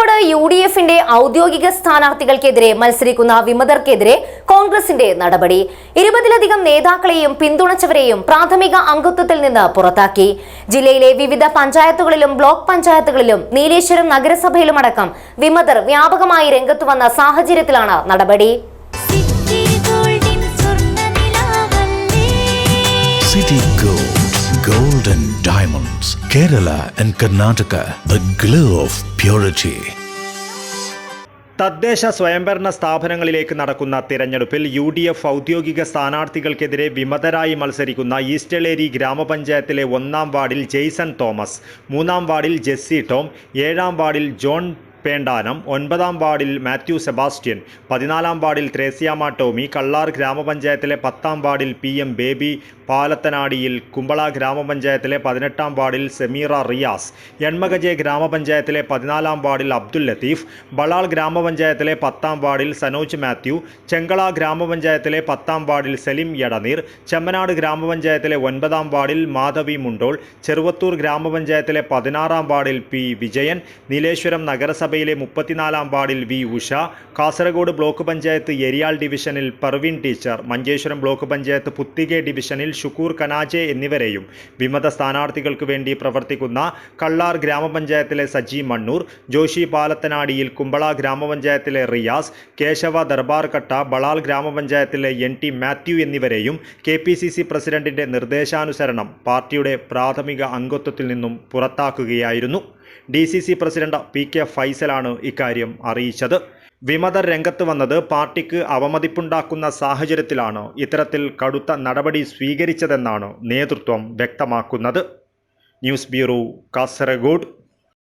കാസർഗോഡ് യുഡിഎഫിന്റെ ഔദ്യോഗിക സ്ഥാനാർത്ഥികൾക്കെതിരെ മത്സരിക്കുന്ന വിമതർക്കെതിരെ കോൺഗ്രസിന്റെ നടപടി. 20ലധികം നേതാക്കളെയും പിന്തുണച്ചവരെയും പ്രാഥമിക അംഗത്വത്തിൽ നിന്ന് പുറത്താക്കി. ജില്ലയിലെ വിവിധ പഞ്ചായത്തുകളിലും ബ്ലോക്ക് പഞ്ചായത്തുകളിലും നീലേശ്വരം നഗരസഭയിലുമടക്കം വിമതർ വ്യാപകമായി രംഗത്തു വന്ന സാഹചര്യത്തിലാണ് നടപടി. Gold and diamonds, Kerala and Karnataka, the glow of purity. തദ്ദേശ സ്വയംഭരണ സ്ഥാപനങ്ങളിലേക്ക് നടക്കുന്ന തിരഞ്ഞെടുപ്പിൽ UDF ഔദ്യോഗിക സ്ഥാനാർത്ഥികൾക്കെതിരെ വിമതരായി മത്സരിക്കുന്ന ഈസ്റ്റലേരി ഗ്രാമപഞ്ചായത്തിലെ 1-ാം വാർഡിൽ ജെയ്സൺ തോമസ്, 3-ാം വാർഡിൽ ജെസ്സി ടോം, 7-ാം വാർഡിൽ ജോൺ പേണ്ടാനം, 9-ാം വാർഡിൽ മാത്യു സെബാസ്റ്റ്യൻ, 14-ാം വാർഡിൽ ത്രേസ്യാമ ടോമി, കള്ളാർ ഗ്രാമപഞ്ചായത്തിലെ 10-ാം വാർഡിൽ PM ബേബി, പാലത്തനാടിയിൽ കുമ്പള ഗ്രാമപഞ്ചായത്തിലെ 18-ാം വാർഡിൽ സെമീറ റിയാസ്, എൺമകജെ ഗ്രാമപഞ്ചായത്തിലെ 14-ാം വാർഡിൽ അബ്ദുൽ ലത്തീഫ്, ബളാൾ ഗ്രാമപഞ്ചായത്തിലെ 10-ാം വാർഡിൽ സനോജ് മാത്യു, ചെങ്കള ഗ്രാമപഞ്ചായത്തിലെ 10-ാം വാർഡിൽ സലിം യടനീർ, ചെമ്മനാട് ഗ്രാമപഞ്ചായത്തിലെ 9-ാം വാർഡിൽ മാധവി മുണ്ടോൾ, ചെറുവത്തൂർ ഗ്രാമപഞ്ചായത്തിലെ 16-ാം വാർഡിൽ P വിജയൻ, നീലേശ്വരം നഗരസഭ 34-ാം വാർഡിൽ V ഉഷ, കാസർഗോഡ് ബ്ലോക്ക് പഞ്ചായത്ത് എരിയാൾ ഡിവിഷനിൽ പർവീൻ ടീച്ചർ, മഞ്ചേശ്വരം ബ്ലോക്ക് പഞ്ചായത്ത് പുത്തികെ ഡിവിഷനിൽ ഷുക്കൂർ കനാജെ എന്നിവരെയും വിമത സ്ഥാനാർത്ഥികൾക്ക് വേണ്ടി പ്രവർത്തിക്കുന്ന കള്ളാർ ഗ്രാമപഞ്ചായത്തിലെ സജി മണ്ണൂർ, ജോഷി പാലത്തനാടിയിൽ കുമ്പള ഗ്രാമപഞ്ചായത്തിലെ റിയാസ്, കേശവ ദർബാർകട്ട, ബളാൽ ഗ്രാമപഞ്ചായത്തിലെ NT മാത്യു എന്നിവരെയും KPCC പ്രസിഡന്റിന്റെ നിർദ്ദേശാനുസരണം പാർട്ടിയുടെ പ്രാഥമിക അംഗത്വത്തിൽ നിന്നും പുറത്താക്കുകയായിരുന്നു. DCC പ്രസിഡന്റ് PK ഫൈസലാണ് ഇക്കാര്യം അറിയിച്ചത്. വിമതർ രംഗത്ത് വന്നത് പാർട്ടിക്ക് അവമതിപ്പുണ്ടാക്കുന്ന സാഹചര്യത്തിലാണ് ഇത്തരത്തിൽ കടുത്ത നടപടി സ്വീകരിച്ചതെന്നാണ് നേതൃത്വം വ്യക്തമാക്കുന്നത്. News bureau, Kasaragod.